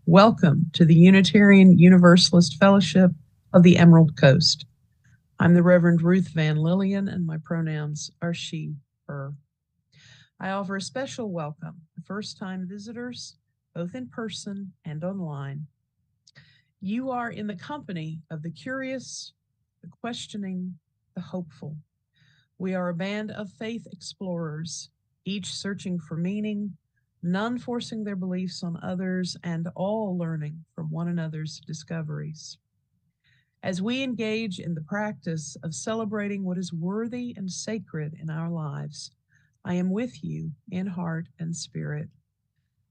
Welcome to the Unitarian Universalist Fellowship of the Emerald Coast. I'm the Reverend Ruth Van Lillian, and my pronouns are she, her. I offer a special welcome to first time visitors, both in person and online. You are in the company of the curious, the questioning, the hopeful. We are a band of faith explorers, each searching for meaning, none forcing their beliefs on others, and all learning from one another's discoveries. As we engage in the practice of celebrating what is worthy and sacred in our lives, I am with you in heart and spirit.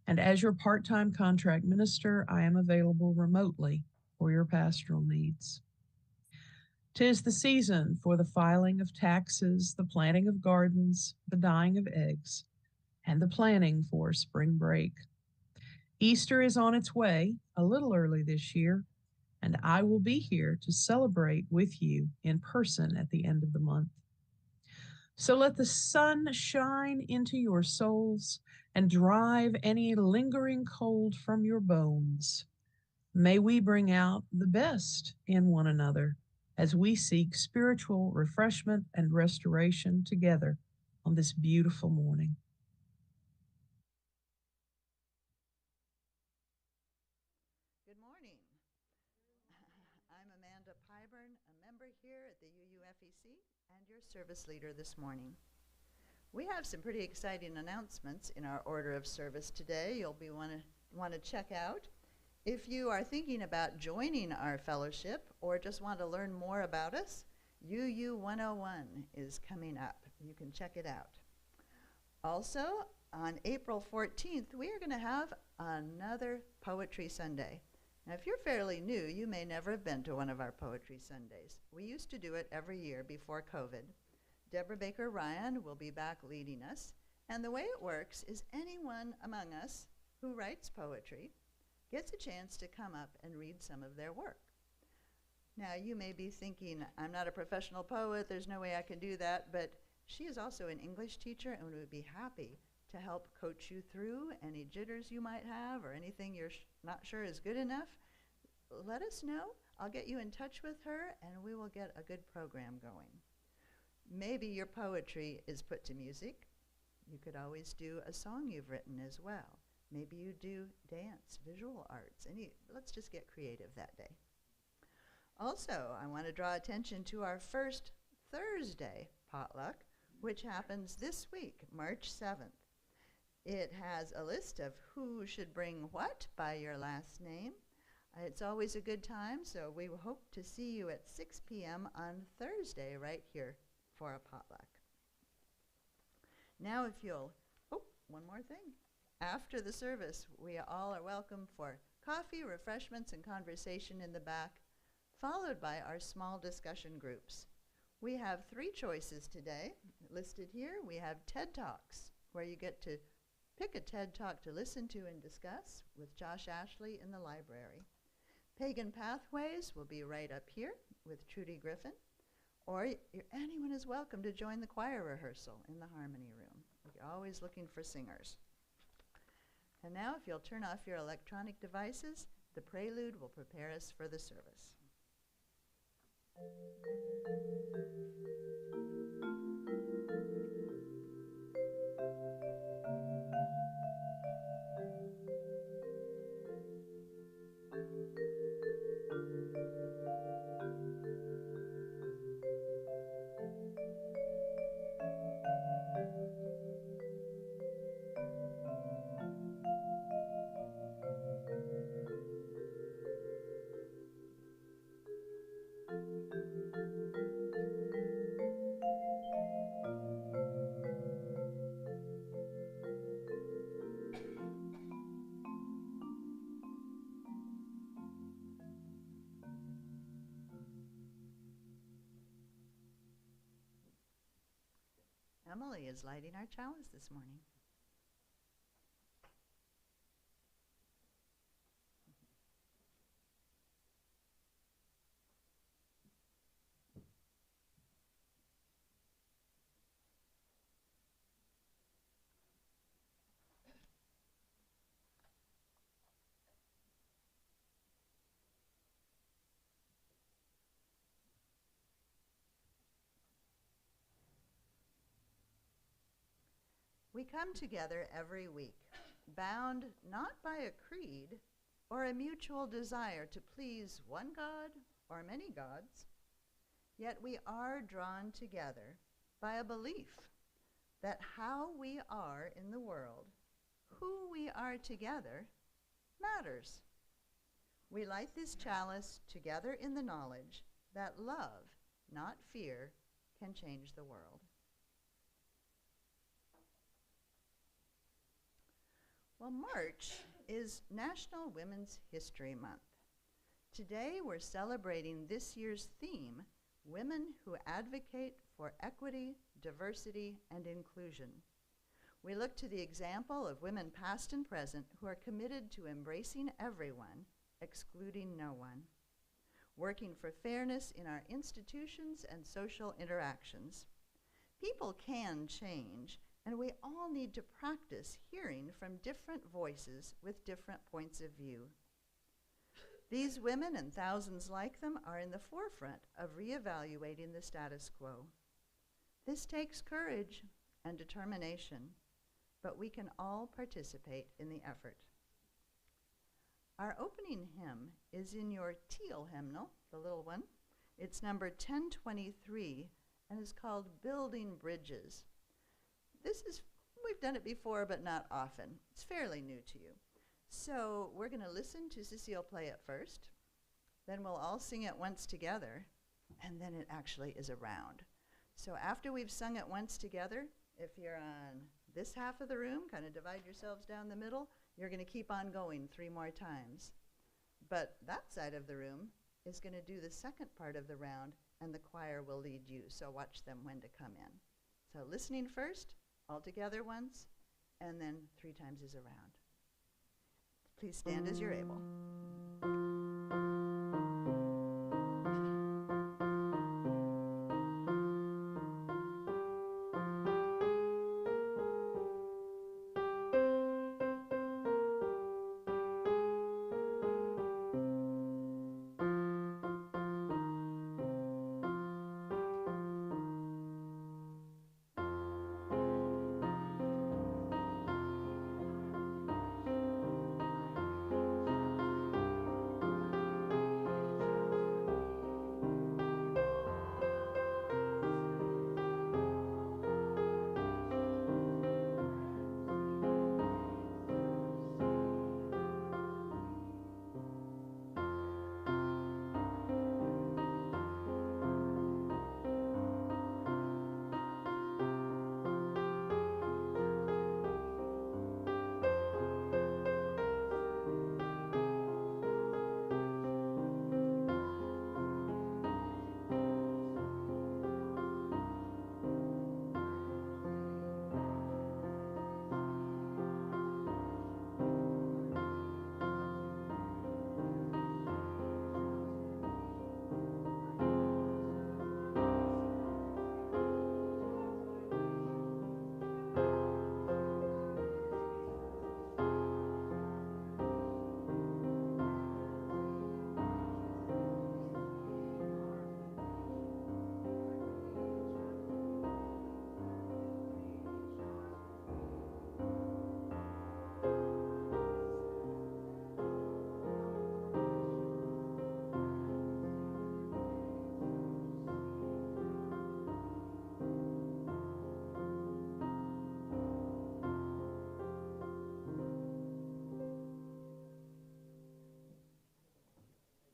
And as your part time contract minister, I am available remotely for your pastoral needs. 'Tis the season for the filing of taxes, the planting of gardens, the dyeing of eggs, and the planning for spring break. Easter is on its way, a little early this year, and I will be here to celebrate with you in person at the end of the month. So let the sun shine into your souls and drive any lingering cold from your bones. May we bring out the best in one another as we seek spiritual refreshment and restoration together on this beautiful morning. Good morning. I'm Amanda Pyburn, a member here at the UUFEC and your service leader this morning. We have some pretty exciting announcements in our order of service today you'll be want to check out. If you are thinking about joining our fellowship or just want to learn more about us, UU 101 is coming up. You can check it out. Also, on April 14th, we are going to have another Poetry Sunday. Now, if you're fairly new, you may never have been to one of our Poetry Sundays. We used to do it every year before COVID. Deborah Baker Ryan will be back leading us. And the way it works is anyone among us who writes poetry gets a chance to come up and read some of their work. Now, you may be thinking, I'm not a professional poet, there's no way I can do that, but she is also an English teacher and would be happy to help coach you through any jitters you might have or anything you're not sure is good enough. Let us know. I'll get you in touch with her and we will get a good program going. Maybe your poetry is put to music. You could always do a song you've written as well. Maybe you do dance, visual arts. Let's just get creative that day. Also, I want to draw attention to our first Thursday potluck, which happens this week, March 7th. It has a list of who should bring what by your last name. It's always a good time, so we hope to see you at 6 p.m. on Thursday right here for a potluck. Now one more thing. After the service, we all are welcome for coffee, refreshments, and conversation in the back, followed by our small discussion groups. We have 3 choices today listed here. We have TED Talks, where you get to pick a TED Talk to listen to and discuss with Josh Ashley in the library. Pagan Pathways will be right up here with Trudy Griffin, or anyone is welcome to join the choir rehearsal in the Harmony Room. We're always looking for singers. And now, if you'll turn off your electronic devices, the prelude will prepare us for the service. Emily is lighting our chalice this morning. We come together every week, bound not by a creed or a mutual desire to please one God or many gods, yet we are drawn together by a belief that how we are in the world, who we are together, matters. We light this chalice together in the knowledge that love, not fear, can change the world. Well, March is National Women's History Month. Today we're celebrating this year's theme, Women Who Advocate for Equity, Diversity, and Inclusion. We look to the example of women past and present who are committed to embracing everyone, excluding no one, working for fairness in our institutions and social interactions. People can change, and we all need to practice hearing from different voices with different points of view. These women and thousands like them are in the forefront of reevaluating the status quo. This takes courage and determination, but we can all participate in the effort. Our opening hymn is in your teal hymnal, the little one. It's number 1023 and is called Building Bridges. We've done it before, but not often. It's fairly new to you. So we're going to listen to Cecile play it first, then we'll all sing it once together, and then it actually is a round. So after we've sung it once together, if you're on this half of the room, kind of divide yourselves down the middle, you're going to keep on going 3 more times. But that side of the room is going to do the second part of the round, and the choir will lead you, so watch them when to come in. So listening first, all together once, and then 3 times is a round. Please stand as you're able.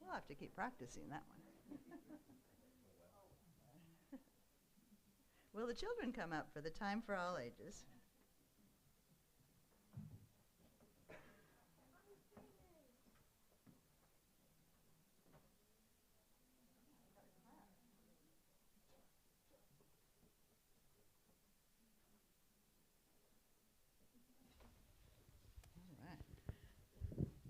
We'll have to keep practicing that one. Will the children come up for the Time for All Ages? All right.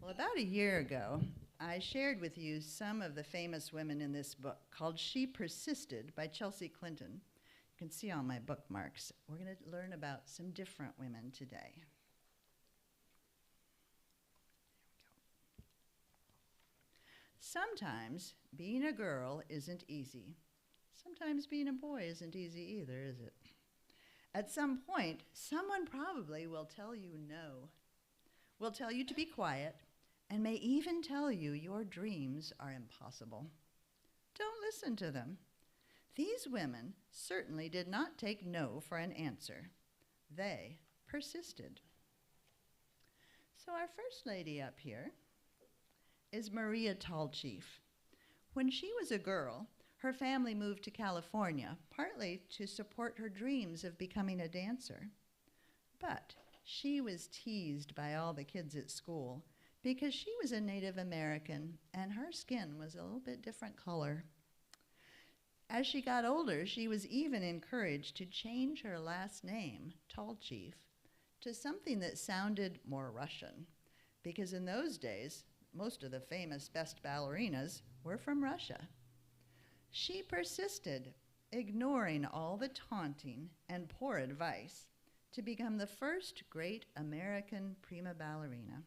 Well, about a year ago, I shared with you some of the famous women in this book called She Persisted by Chelsea Clinton. You can see all my bookmarks. We're going to learn about some different women today. Sometimes being a girl isn't easy. Sometimes being a boy isn't easy either, is it? At some point, someone probably will tell you no, will tell you to be quiet, and may even tell you your dreams are impossible. Don't listen to them. These women certainly did not take no for an answer. They persisted. So our first lady up here is Maria Tallchief. When she was a girl, her family moved to California, partly to support her dreams of becoming a dancer. But she was teased by all the kids at school because she was a Native American and her skin was a little bit different color. As she got older, she was even encouraged to change her last name, Tallchief, to something that sounded more Russian, because in those days, most of the famous best ballerinas were from Russia. She persisted, ignoring all the taunting and poor advice, to become the first great American prima ballerina.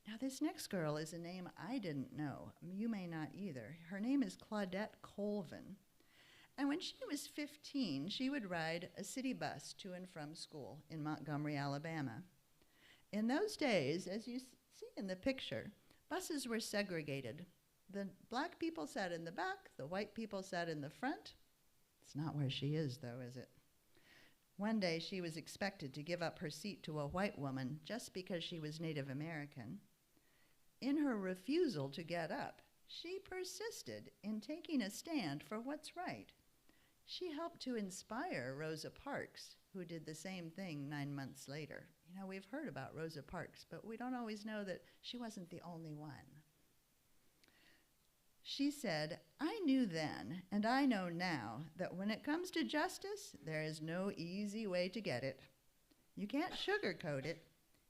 Now, this next girl is a name I didn't know. You may not either. Her name is Claudette Colvin. And when she was 15, she would ride a city bus to and from school in Montgomery, Alabama. In those days, as you see in the picture, buses were segregated. The black people sat in the back, the white people sat in the front. It's not where she is, though, is it? One day, she was expected to give up her seat to a white woman just because she was Native American. In her refusal to get up, she persisted in taking a stand for what's right. She helped to inspire Rosa Parks, who did the same thing 9 months later. You know, we've heard about Rosa Parks, but we don't always know that she wasn't the only one. She said, "I knew then, and I know now, that when it comes to justice, there is no easy way to get it. You can't sugarcoat it.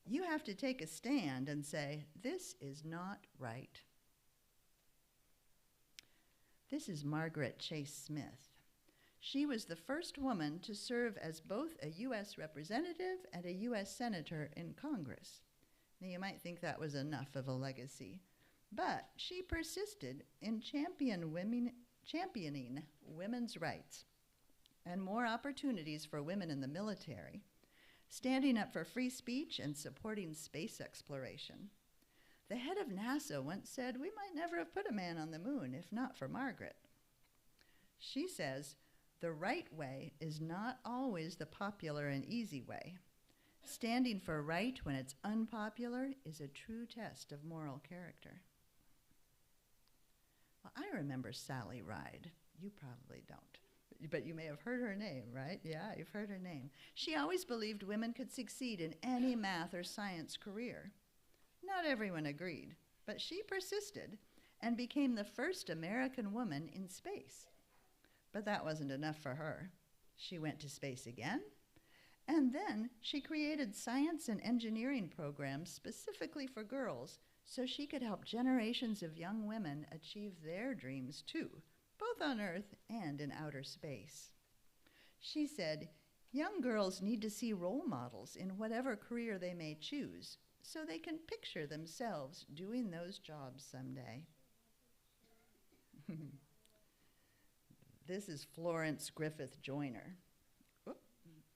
You have to take a stand and say, this is not right." This is Margaret Chase Smith. She was the first woman to serve as both a U.S. representative and a U.S. senator in Congress. Now, you might think that was enough of a legacy, but she persisted in championing women's rights and more opportunities for women in the military, standing up for free speech and supporting space exploration. The head of NASA once said, "We might never have put a man on the moon if not for Margaret." She says, "The right way is not always the popular and easy way. Standing for right when it's unpopular is a true test of moral character." Well, I remember Sally Ride. You probably don't. But you may have heard her name, right? Yeah, you've heard her name. She always believed women could succeed in any math or science career. Not everyone agreed, but she persisted and became the first American woman in space. But that wasn't enough for her. She went to space again, and then she created science and engineering programs specifically for girls so she could help generations of young women achieve their dreams too, both on Earth and in outer space. She said, "Young girls need to see role models in whatever career they may choose so they can picture themselves doing those jobs someday." This is Florence Griffith Joyner. Whoop.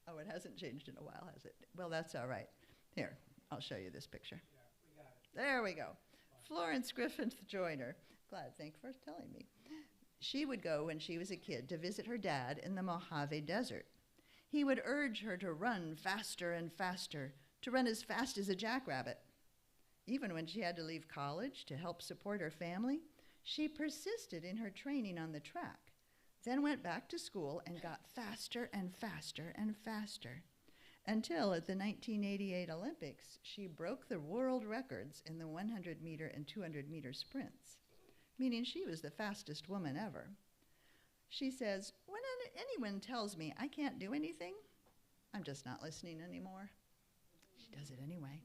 Oh, it hasn't changed in a while, has it? Well, that's all right. Here, I'll show you this picture. Yeah, we got it. There we go. Florence Griffith Joyner. Glad, thank you for telling me. She would go when she was a kid to visit her dad in the Mojave Desert. He would urge her to run faster and faster, to run as fast as a jackrabbit. Even when she had to leave college to help support her family, she persisted in her training on the track, then went back to school and got faster and faster and faster, until at the 1988 Olympics, she broke the world records in the 100-meter and 200-meter sprints, meaning she was the fastest woman ever. She says, "When anyone tells me I can't do anything, I'm just not listening anymore." She does it anyway.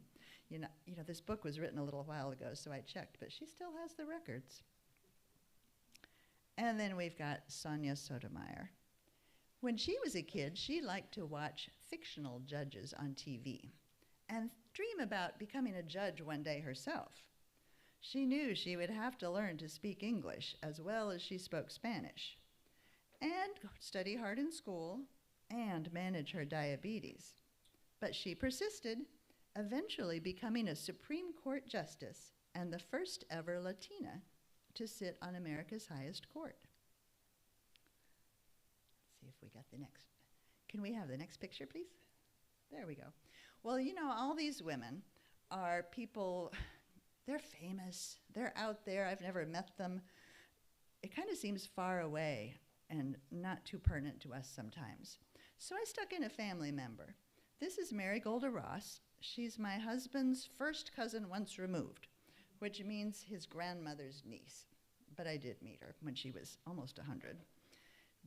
You know, this book was written a little while ago, so I checked, but she still has the records. And then we've got Sonia Sotomayor. When she was a kid, she liked to watch fictional judges on TV and dream about becoming a judge one day herself. She knew she would have to learn to speak English as well as she spoke Spanish and study hard in school and manage her diabetes. But she persisted, eventually becoming a Supreme Court justice and the first ever Latina to sit on America's highest court. Let's see if we got the next. Can we have the next picture, please? There we go. Well, you know, all these women are people, they're famous, they're out there, I've never met them. It kind of seems far away and not too pertinent to us sometimes. So I stuck in a family member. This is Mary Golda Ross. She's my husband's first cousin once removed, which means his grandmother's niece. But I did meet her when she was almost 100.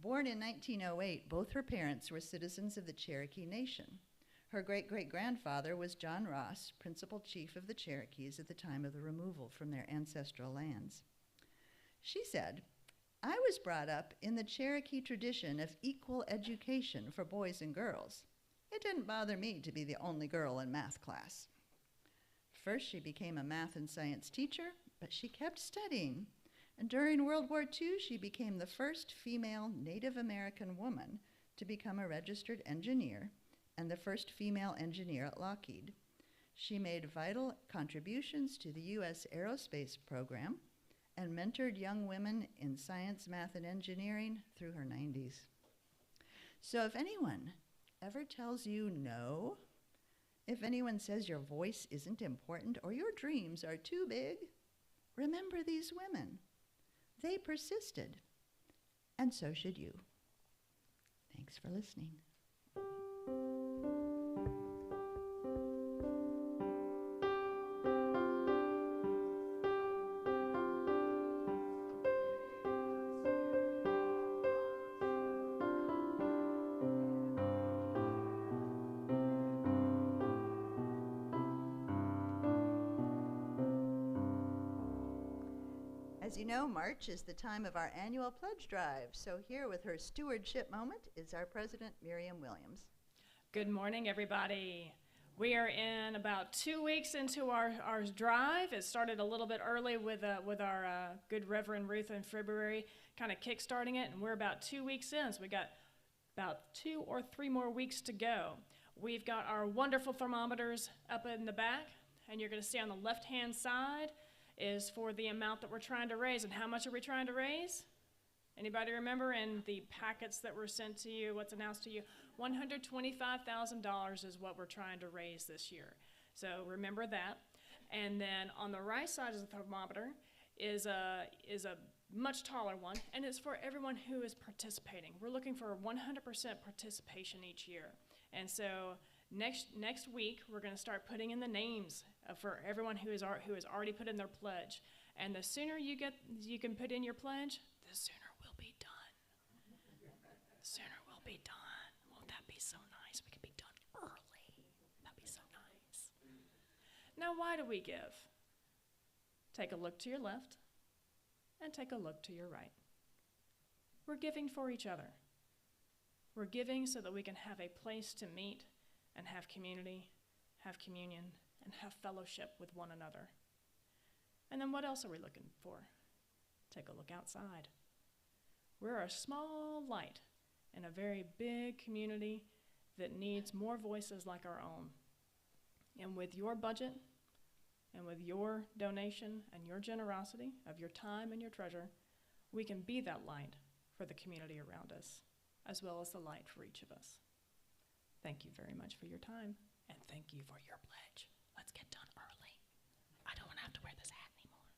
Born in 1908, both her parents were citizens of the Cherokee Nation. Her great-great-grandfather was John Ross, principal chief of the Cherokees at the time of the removal from their ancestral lands. She said, "I was brought up in the Cherokee tradition of equal education for boys and girls. It didn't bother me to be the only girl in math class." First, she became a math and science teacher, but she kept studying. And during World War II, she became the first female Native American woman to become a registered engineer and the first female engineer at Lockheed. She made vital contributions to the U.S. aerospace program and mentored young women in science, math, and engineering through her 90s. So if anyone ever tells you no, if anyone says your voice isn't important or your dreams are too big, remember these women. They persisted, and so should you. Thanks for listening. As you know, March is the time of our annual pledge drive. So here with her stewardship moment is our president, Miriam Williams. Good morning, everybody. We are in about 2 weeks into our drive. It started a little bit early with our good Reverend Ruth in February, kind of kick-starting it, and we're about 2 weeks in, so we got about 2 or 3 more weeks to go. We've got our wonderful thermometers up in the back, and you're going to see on the left-hand side is for the amount that we're trying to raise. And how much are we trying to raise? Anybody remember in the packets that were sent to you, what's announced to you? $125,000 is what we're trying to raise this year. So remember that. And then on the right side of the thermometer is a much taller one, and it's for everyone who is participating. We're looking for 100% participation each year. And so next week, we're going to start putting in the names for everyone who has already put in their pledge. And the sooner you can put in your pledge, the sooner we'll be done. The sooner we'll be done. Won't that be so nice? We can be done early. That'd be so nice. Now, why do we give? Take a look to your left and take a look to your right. We're giving for each other. We're giving so that we can have a place to meet and have community, have communion, and have fellowship with one another. And then what else are we looking for? Take a look outside. We're a small light in a very big community that needs more voices like our own. And with your budget, and with your donation and your generosity of your time and your treasure, we can be that light for the community around us, as well as the light for each of us. Thank you very much for your time, and thank you for your pledge. Let's get done early. I don't want to have to wear this hat anymore.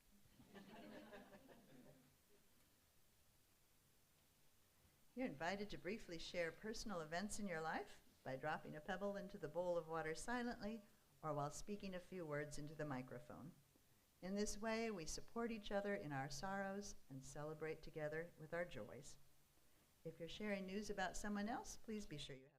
You're invited to briefly share personal events in your life by dropping a pebble into the bowl of water silently or while speaking a few words into the microphone. In this way, we support each other in our sorrows and celebrate together with our joys. If you're sharing news about someone else, please be sure you have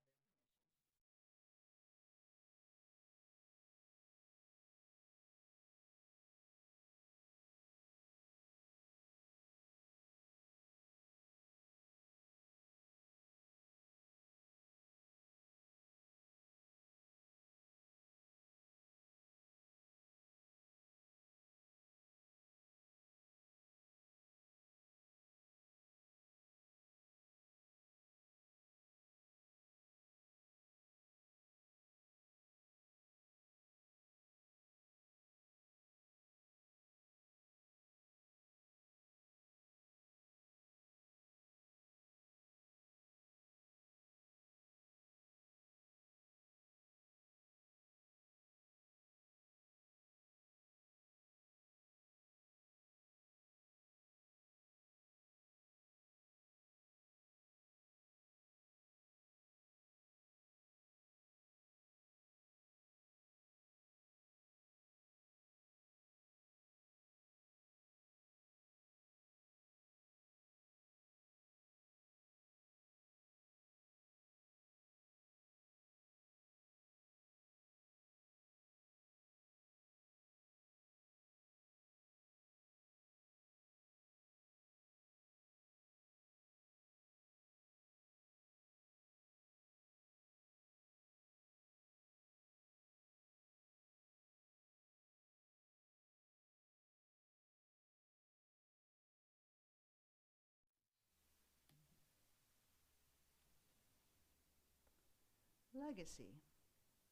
Legacy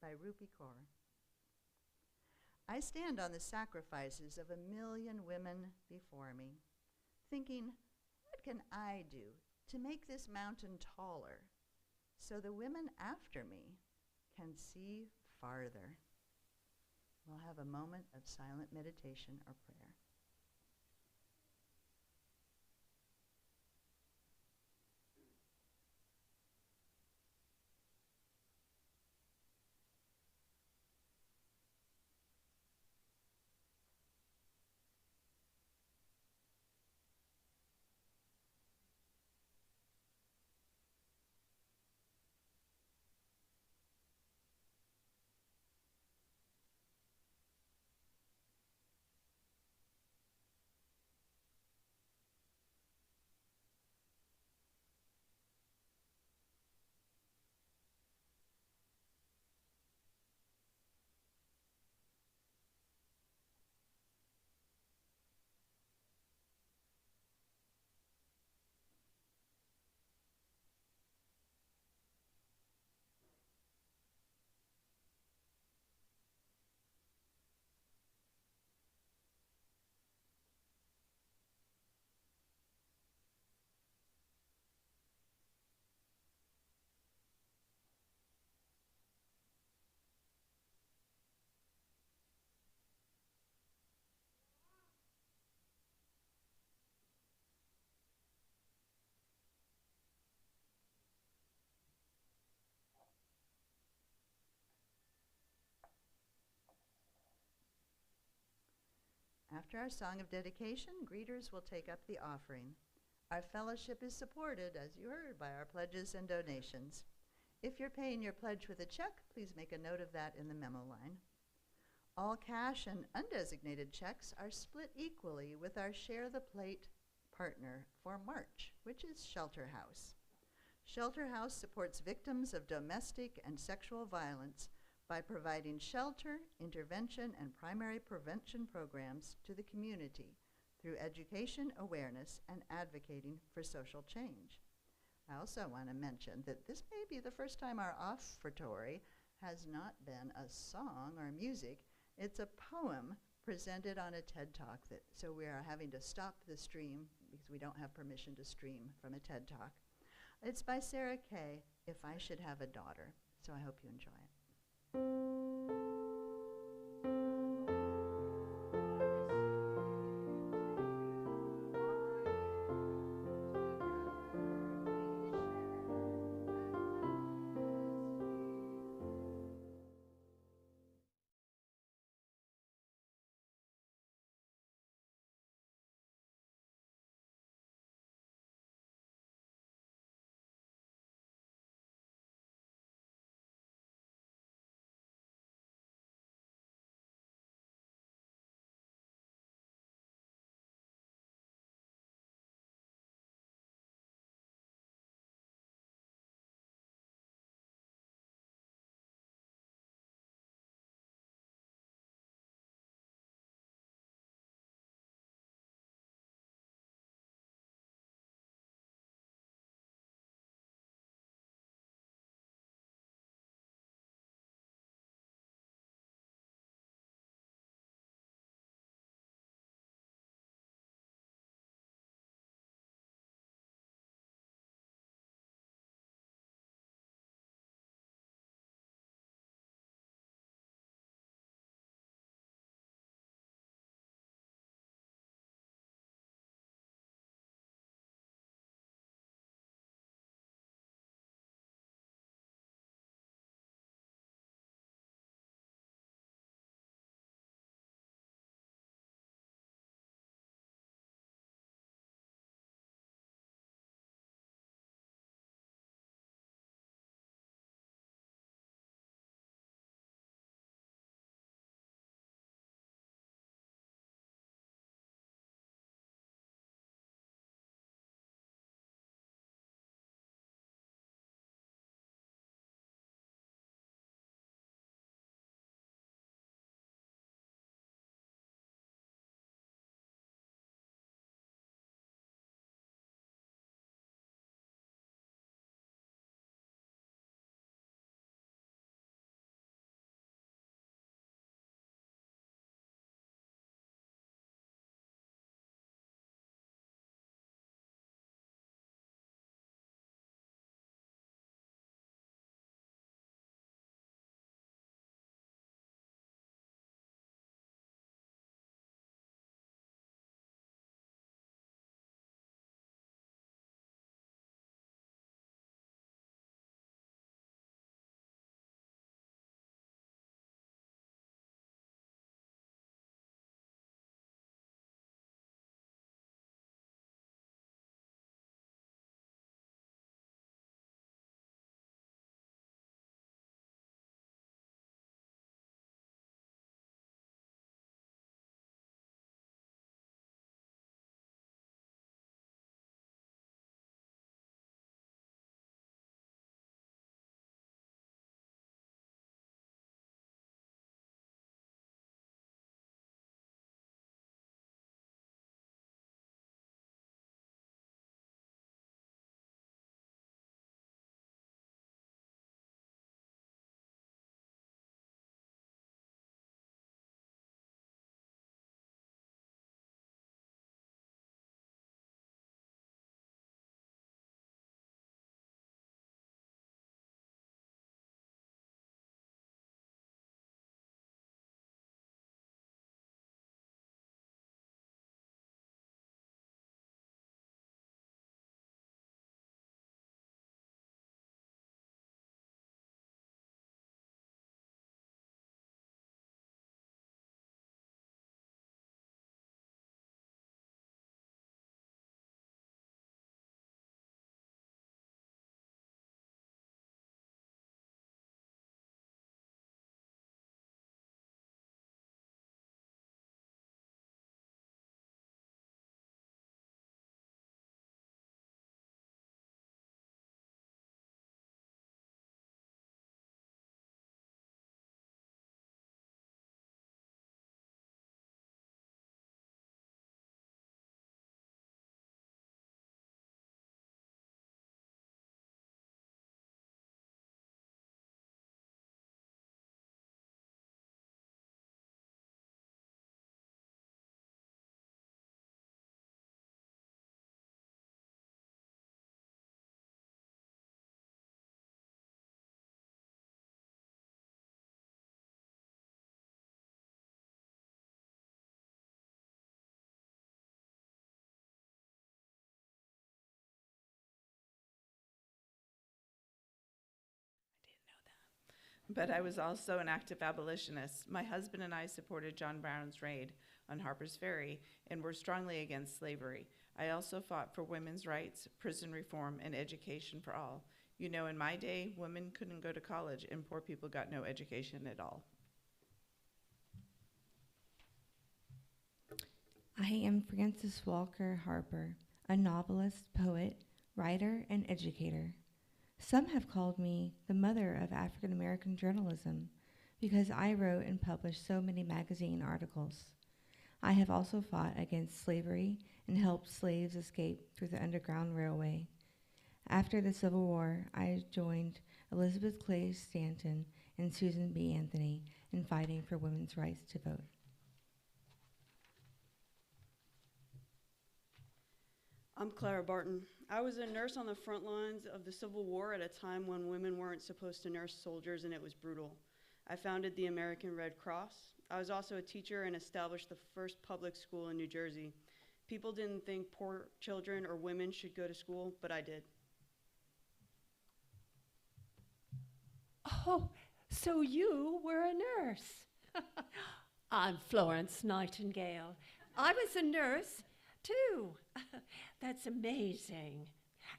by Rupi Kaur. I stand on the sacrifices of 1,000,000 women before me, thinking, what can I do to make this mountain taller so the women after me can see farther? We'll have a moment of silent meditation or prayer. After our song of dedication, greeters will take up the offering. Our fellowship is supported, as you heard, by our pledges and donations. If you're paying your pledge with a check, please make a note of that in the memo line. All cash and undesignated checks are split equally with our Share the Plate partner for March, which is Shelter House. Shelter House supports victims of domestic and sexual violence by providing shelter, intervention, and primary prevention programs to the community through education, awareness, and advocating for social change. I also want to mention that this may be the first time our offertory has not been a song or music. It's a poem presented on a TED Talk, so we are having to stop the stream because we don't have permission to stream from a TED Talk. It's by Sarah Kay, If I Should Have a Daughter, so I hope you enjoy it. but I was also an active abolitionist. My husband and I supported John Brown's raid on Harper's Ferry and were strongly against slavery. I also fought for women's rights, prison reform, and education for all. You know, in my day, women couldn't go to college and poor people got no education at all. I am Frances Walker Harper, a novelist, poet, writer, and educator. Some have called me the mother of African American journalism because I wrote and published so many magazine articles. I have also fought against slavery and helped slaves escape through the Underground Railway. After the Civil War, I joined Elizabeth Clay Stanton and Susan B. Anthony in fighting for women's rights to vote. I'm Clara Barton. I was a nurse on the front lines of the Civil War at a time when women weren't supposed to nurse soldiers and it was brutal. I founded the American Red Cross. I was also a teacher and established the first public school in New Jersey. People didn't think poor children or women should go to school, but I did. Oh, so you were a nurse. I'm Florence Nightingale. I was a nurse, too. That's amazing.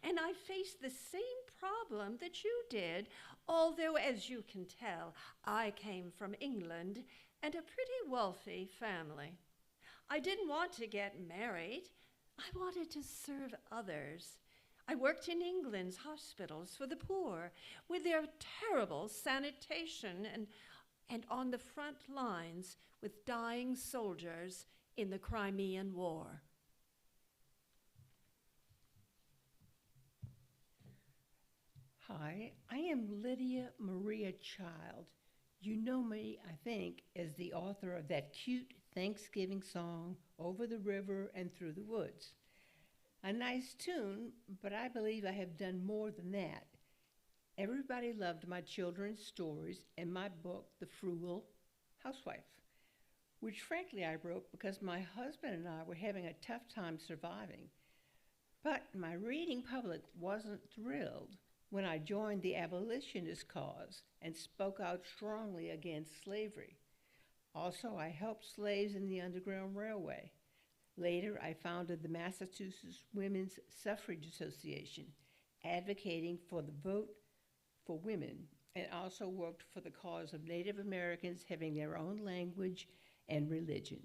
And I faced the same problem that you did, although, as you can tell, I came from England and a pretty wealthy family. I didn't want to get married. I wanted to serve others. I worked in England's hospitals for the poor with their terrible sanitation and on the front lines with dying soldiers in the Crimean War. Hi, I am Lydia Maria Child. You know me, I think, as the author of that cute Thanksgiving song, Over the River and Through the Woods. A nice tune, but I believe I have done more than that. Everybody loved my children's stories and my book, The Frugal Housewife, which frankly I wrote because my husband and I were having a tough time surviving. But my reading public wasn't thrilled when I joined the abolitionist cause and spoke out strongly against slavery. Also, I helped slaves in the Underground Railway. Later, I founded the Massachusetts Women's Suffrage Association, advocating for the vote for women, and also worked for the cause of Native Americans having their own language and religion.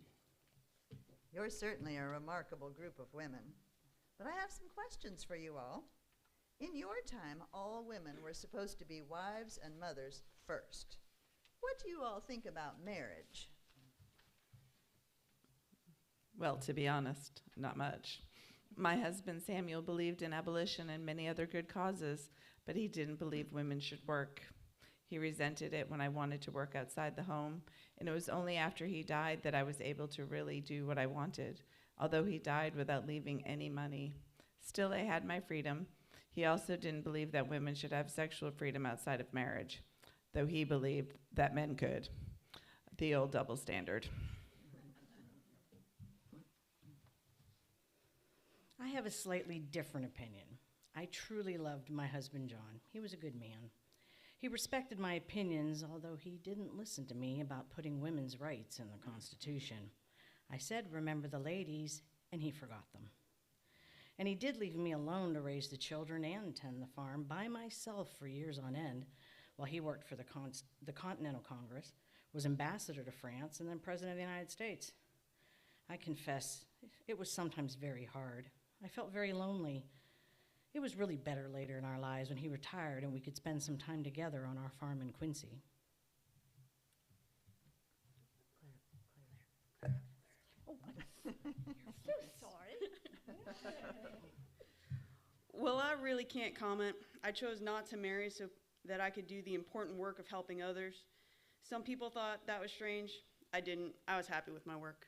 You're certainly a remarkable group of women. But I have some questions for you all. In your time, all women were supposed to be wives and mothers first. What do you all think about marriage? Well, to be honest, not much. My husband Samuel believed in abolition and many other good causes, but he didn't believe women should work. He resented it when I wanted to work outside the home, and it was only after he died that I was able to really do what I wanted, although he died without leaving any money. Still, I had my freedom. He also didn't believe that women should have sexual freedom outside of marriage, though he believed that men could. The old double standard. I have a slightly different opinion. I truly loved my husband, John. He was a good man. He respected my opinions, although he didn't listen to me about putting women's rights in the Constitution. I said, remember the ladies, and he forgot them. And he did leave me alone to raise the children and tend the farm by myself for years on end, while he worked for the Continental Congress, was ambassador to France, and then president of the United States. I confess, it was sometimes very hard. I felt very lonely. It was really better later in our lives when he retired and we could spend some time together on our farm in Quincy. So sorry. Well, I really can't comment. I chose not to marry so that I could do the important work of helping others. Some people thought that was strange. I didn't. I was happy with my work.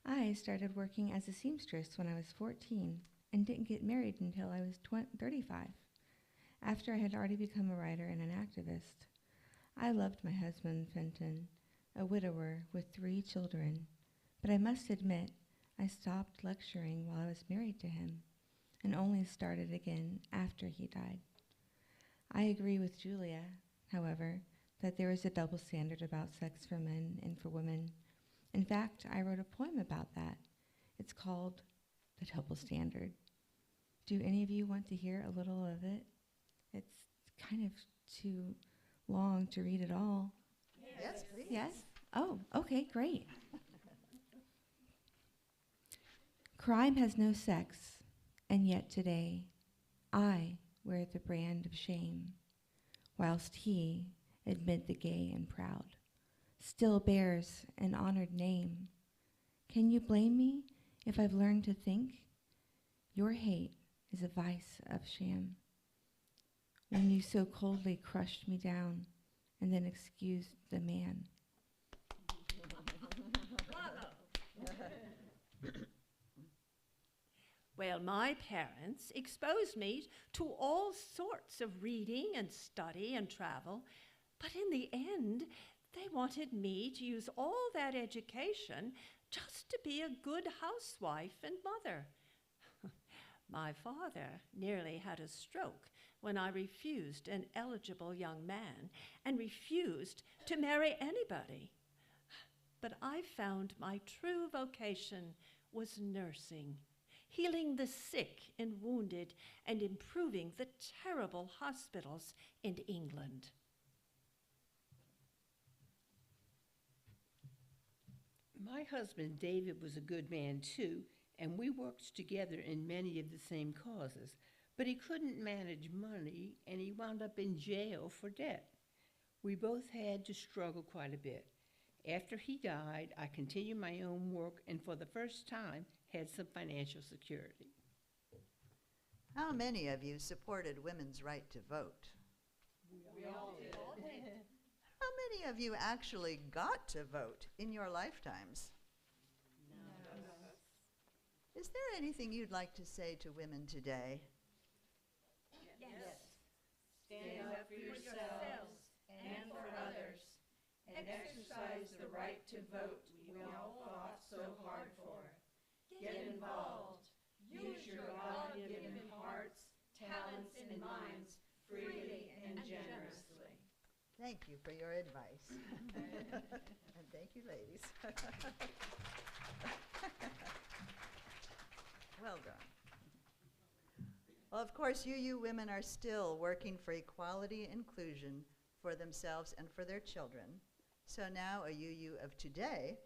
I started working as a seamstress when I was 14 and didn't get married until I was 35, after I had already become a writer and an activist. I loved my husband, Fenton, a widower with 3 children, but I must admit I stopped lecturing while I was married to him and only started again after he died. I agree with Julia, however, that there is a double standard about sex for men and for women. In fact, I wrote a poem about that. It's called The Double Standard. Do any of you want to hear a little of it? It's kind of too long to read it all. Yes, please. Yes? Oh, okay, great. Crime has no sex, and yet today I wear the brand of shame, whilst he, amid the gay and proud, still bears an honored name. Can you blame me if I've learned to think your hate is a vice of sham? When you so coldly crushed me down and then excused the man. Well, my parents exposed me to all sorts of reading and study and travel, but in the end, they wanted me to use all that education just to be a good housewife and mother. My father nearly had a stroke when I refused an eligible young man and refused to marry anybody. But I found my true vocation was nursing, healing the sick and wounded, and improving the terrible hospitals in England. My husband, David, was a good man too, and we worked together in many of the same causes, but he couldn't manage money, and he wound up in jail for debt. We both had to struggle quite a bit. After he died, I continued my own work, and for the first time, had some financial security. How many of you supported women's right to vote? We all did. How many of you actually got to vote in your lifetimes? Is there anything you'd like to say to women today? Yes. Stand up for yourselves and for others, and exercise the right to vote we all fought so hard for. Get involved. Use your God-given hearts, talents, and minds freely and generously. Thank you for your advice. And thank you, ladies. Well done. Well, of course, you women are still working for equality and inclusion for themselves and for their children. So now a UU of today,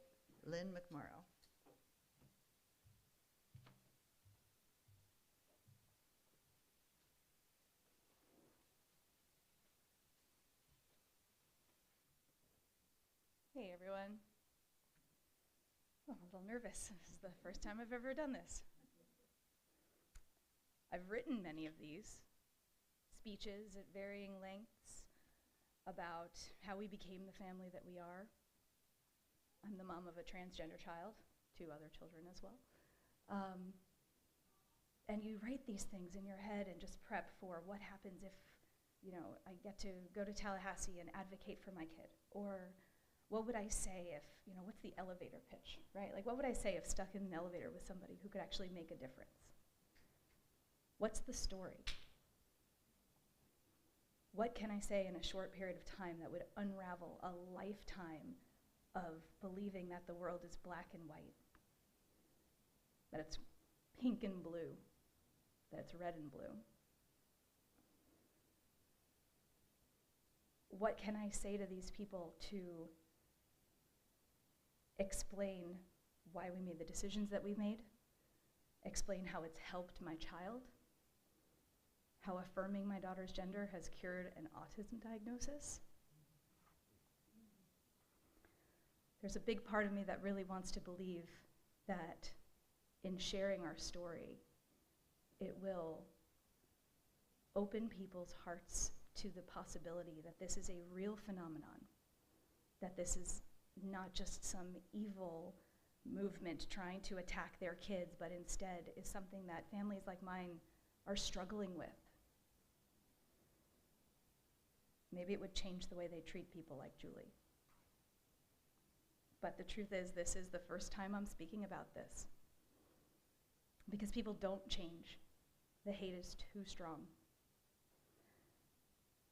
Lynn McMurrow. Hey everyone. Oh, I'm a little nervous. This is the first time I've ever done this. I've written many of these speeches at varying lengths about how we became the family that we are. I'm the mom of a transgender child, 2 other children as well. And you write these things in your head and just prep for what happens if, you know, I get to go to Tallahassee and advocate for my kid, or what would I say if, you know, what's the elevator pitch, right? Like, what would I say if stuck in an elevator with somebody who could actually make a difference? What's the story? What can I say in a short period of time that would unravel a lifetime of believing that the world is black and white, that it's pink and blue, that it's red and blue? What can I say to these people to explain why we made the decisions that we made, explain how it's helped my child, how affirming my daughter's gender has cured an autism diagnosis? There's a big part of me that really wants to believe that in sharing our story, it will open people's hearts to the possibility that this is a real phenomenon, that this is not just some evil movement trying to attack their kids, but instead is something that families like mine are struggling with. Maybe it would change the way they treat people like Julie. But the truth is, this is the first time I'm speaking about this, because people don't change. The hate is too strong.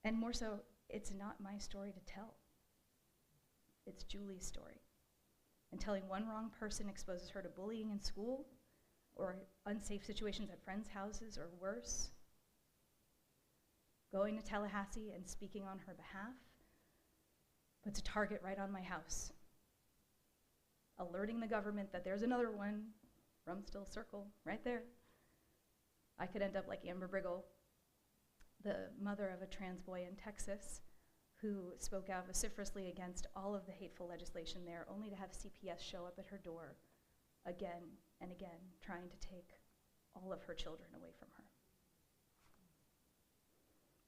And more so, it's not my story to tell. It's Julie's story. And telling one wrong person exposes her to bullying in school or unsafe situations at friends' houses or worse. Going to Tallahassee and speaking on her behalf puts a target right on my house. Alerting the government that there's another one, Rumstill Circle, right there. I could end up like Amber Briggle, the mother of a trans boy in Texas, who spoke out vociferously against all of the hateful legislation there, only to have CPS show up at her door again and again, trying to take all of her children away from her.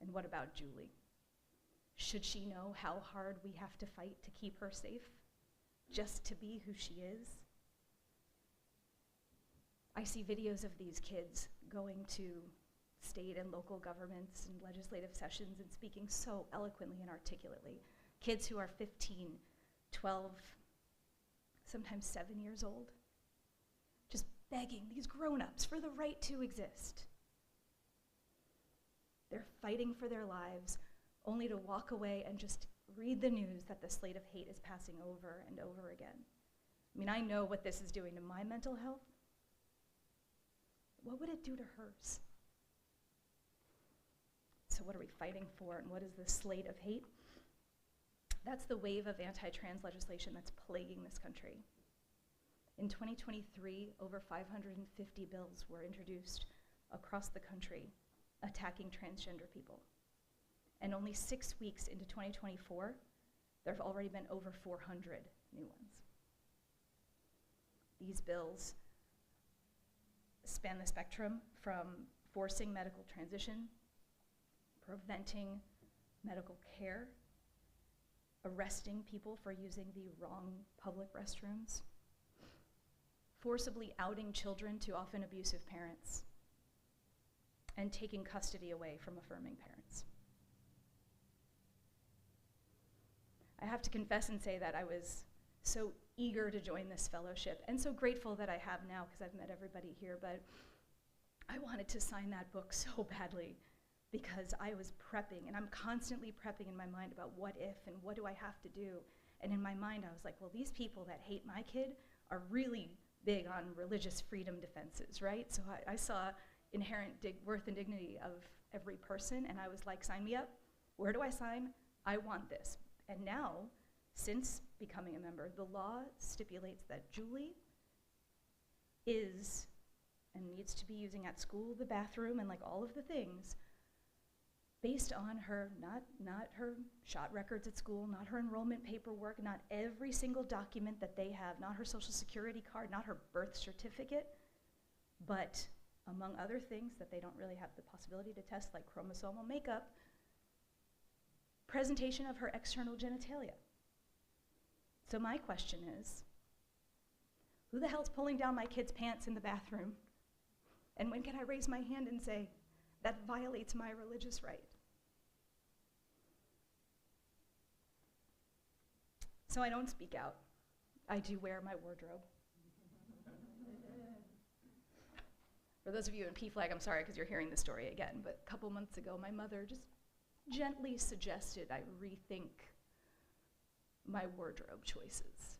And what about Julie? Should she know how hard we have to fight to keep her safe, just to be who she is? I see videos of these kids going to state and local governments and legislative sessions and speaking so eloquently and articulately. Kids who are 15, 12, sometimes 7 years old, just begging these grown-ups for the right to exist. They're fighting for their lives, only to walk away and just read the news that the slate of hate is passing over and over again. I mean, I know what this is doing to my mental health. What would it do to hers? So what are we fighting for, and what is this slate of hate? That's the wave of anti-trans legislation that's plaguing this country. In 2023, over 550 bills were introduced across the country attacking transgender people. And only 6 weeks into 2024, there have already been over 400 new ones. These bills span the spectrum from forcing medical transition, preventing medical care, arresting people for using the wrong public restrooms, forcibly outing children to often abusive parents, and taking custody away from affirming parents. I have to confess and say that I was so eager to join this fellowship and so grateful that I have now because I've met everybody here, but I wanted to sign that book so badly because I was prepping, and I'm constantly prepping in my mind about what if and what do I have to do. And in my mind, I was like, well, these people that hate my kid are really big on religious freedom defenses, right? So I saw inherent worth and dignity of every person, and I was like, sign me up. Where do I sign? I want this. And now, since becoming a member, the law stipulates that Julie is and needs to be using at school, the bathroom, and like all of the things based on her, not her shot records at school, not her enrollment paperwork, not every single document that they have, not her social security card, not her birth certificate, but among other things that they don't really have the possibility to test, like chromosomal makeup, presentation of her external genitalia. So my question is, who the hell's pulling down my kid's pants in the bathroom? And when can I raise my hand and say, that violates my religious right? So I don't speak out. I do wear my wardrobe. For those of you in PFLAG, I'm sorry because you're hearing the story again, but a couple months ago, my mother just gently suggested I rethink my wardrobe choices.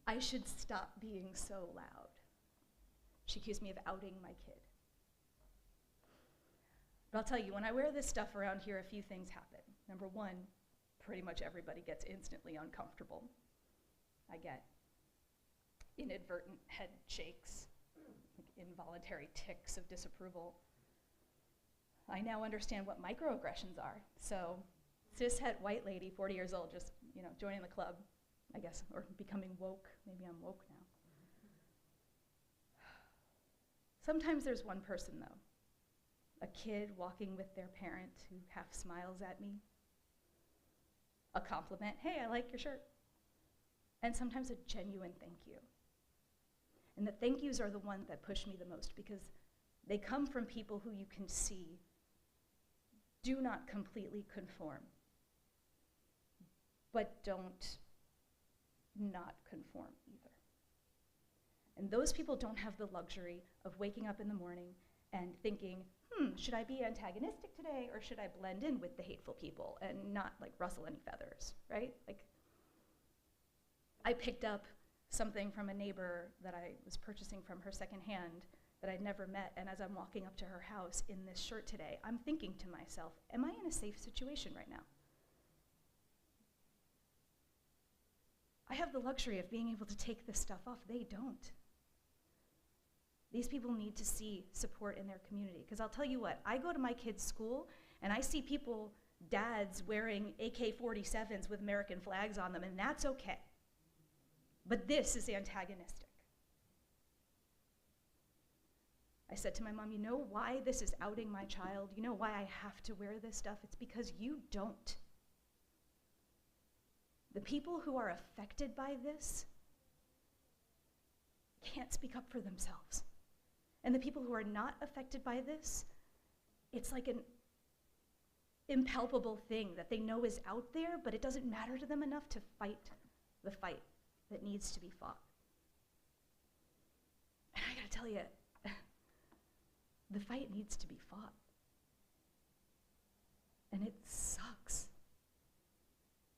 I should stop being so loud. She accused me of outing my kid. But I'll tell you, when I wear this stuff around here, a few things happen. Number one, pretty much everybody gets instantly uncomfortable. I get inadvertent head shakes, like involuntary tics of disapproval. I now understand what microaggressions are. So, cishet white lady, 40 years old, just joining the club, I guess, or becoming woke. Maybe I'm woke now. Sometimes there's one person though, a kid walking with their parent who half smiles at me, a compliment, hey, I like your shirt, and sometimes a genuine thank you. And the thank yous are the ones that push me the most because they come from people who you can see do not completely conform, but don't not conform either. And those people don't have the luxury of waking up in the morning and thinking, should I be antagonistic today or should I blend in with the hateful people and not like rustle any feathers, right? Like, I picked up something from a neighbor that I was purchasing from her secondhand that I'd never met, and as I'm walking up to her house in this shirt today, I'm thinking to myself, am I in a safe situation right now? I have the luxury of being able to take this stuff off. They don't. These people need to see support in their community. Because I'll tell you what, I go to my kids' school and I see people, dads, wearing AK-47s with American flags on them, and that's okay. But this is antagonistic. I said to my mom, you know why this is outing my child? You know why I have to wear this stuff? It's because you don't. The people who are affected by this can't speak up for themselves. And the people who are not affected by this, it's like an impalpable thing that they know is out there, but it doesn't matter to them enough to fight the fight that needs to be fought. And I gotta tell you, the fight needs to be fought. And it sucks.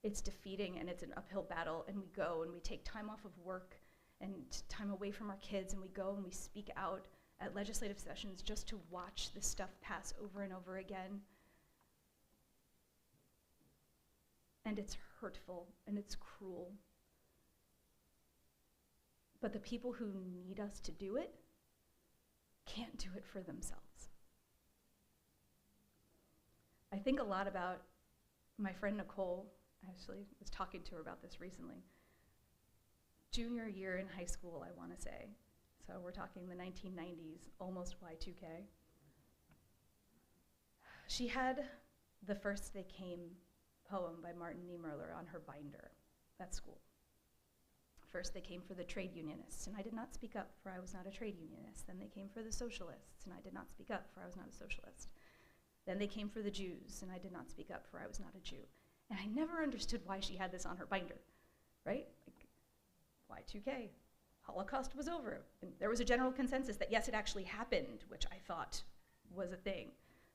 It's defeating and it's an uphill battle, and we go and we take time off of work and time away from our kids, and we go and we speak out at legislative sessions just to watch this stuff pass over and over again. And it's hurtful and it's cruel. But the people who need us to do it can't do it for themselves. I think a lot about my friend Nicole. I actually was talking to her about this recently. Junior year in high school, I want to say. So we're talking the 1990s, almost Y2K. She had the First They Came poem by Martin Niemöller on her binder at school. First they came for the trade unionists, and I did not speak up, for I was not a trade unionist. Then they came for the socialists, and I did not speak up, for I was not a socialist. Then they came for the Jews, and I did not speak up, for I was not a Jew. And I never understood why she had this on her binder, right? Like, Y2K, Holocaust was over. And there was a general consensus that yes, it actually happened, which I thought was a thing.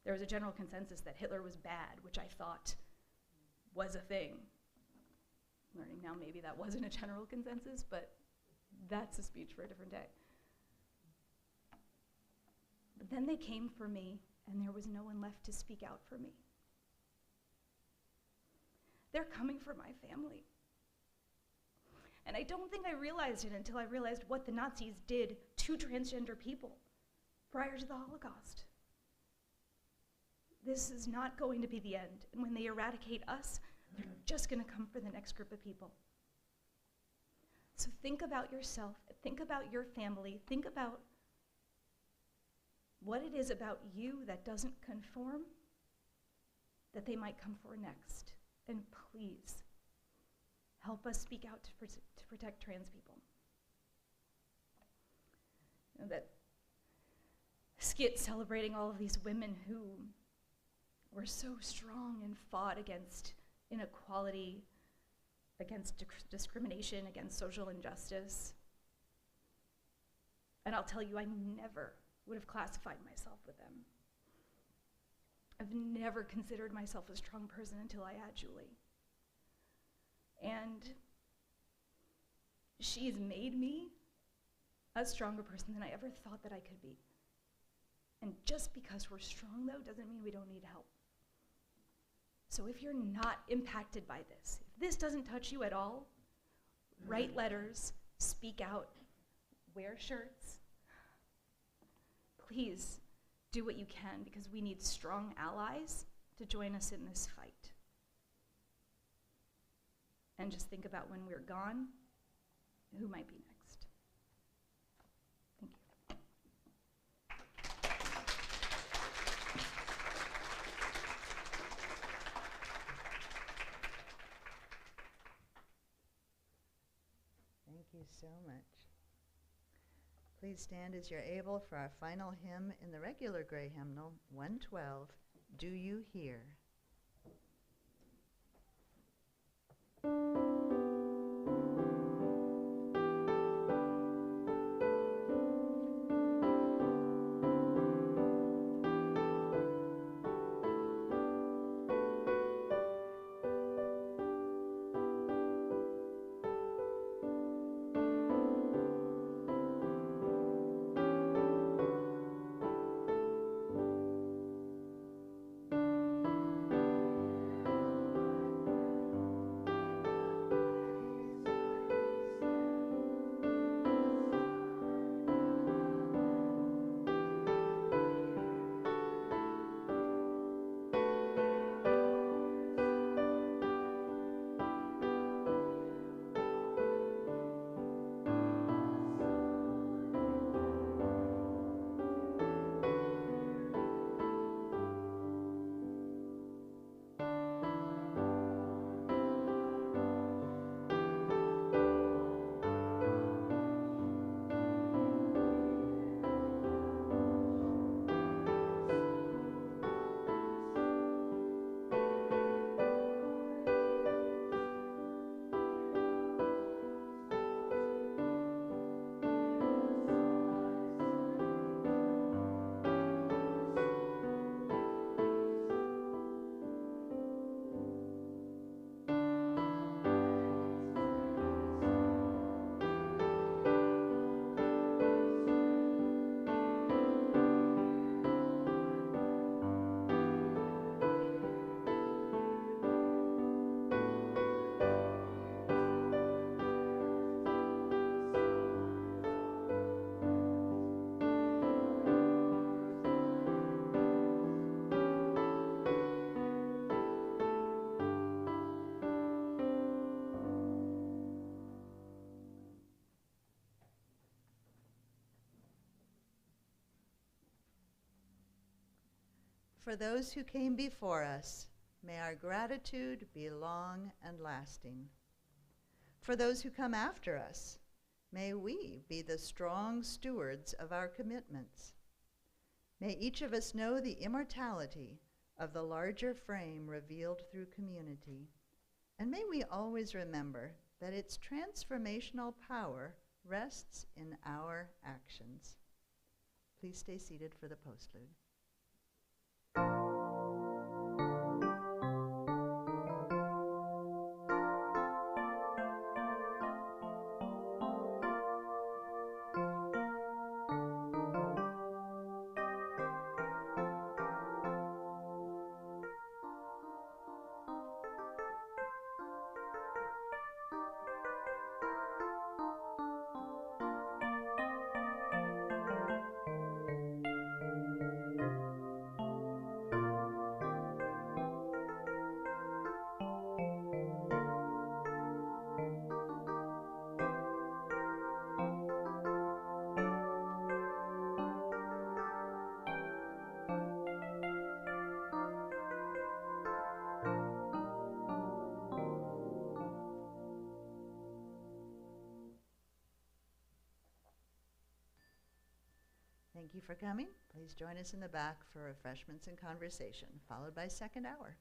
There was a general consensus that Hitler was bad, which I thought was a thing. Learning now maybe that wasn't a general consensus, but that's a speech for a different day. But then they came for me, and there was no one left to speak out for me. They're coming for my family. And I don't think I realized it until I realized what the Nazis did to transgender people prior to the Holocaust. This is not going to be the end. And when they eradicate us, they're just going to come for the next group of people. So think about yourself, think about your family, think about what it is about you that doesn't conform that they might come for next. And please, help us speak out to protect trans people. You know, that skit celebrating all of these women who were so strong and fought against inequality, against discrimination, against social injustice. And I'll tell you, I never would have classified myself with them. I've never considered myself a strong person until I had Julie. And she's made me a stronger person than I ever thought that I could be. And just because we're strong, though, doesn't mean we don't need help. So if you're not impacted by this, if this doesn't touch you at all, write letters, speak out, wear shirts. Please do what you can, because we need strong allies to join us in this fight. And just think about when we're gone, who might be next. Thank you. Thank you so much. Please stand as you're able for our final hymn in the regular Gray Hymnal, 112, Do You Hear? for those who came before us, may our gratitude be long and lasting. For those who come after us, may we be the strong stewards of our commitments. May each of us know the immortality of the larger frame revealed through community, and may we always remember that its transformational power rests in our actions. Please stay seated for the postlude. Thank you for coming. Please join us in the back for refreshments and conversation, followed by second hour.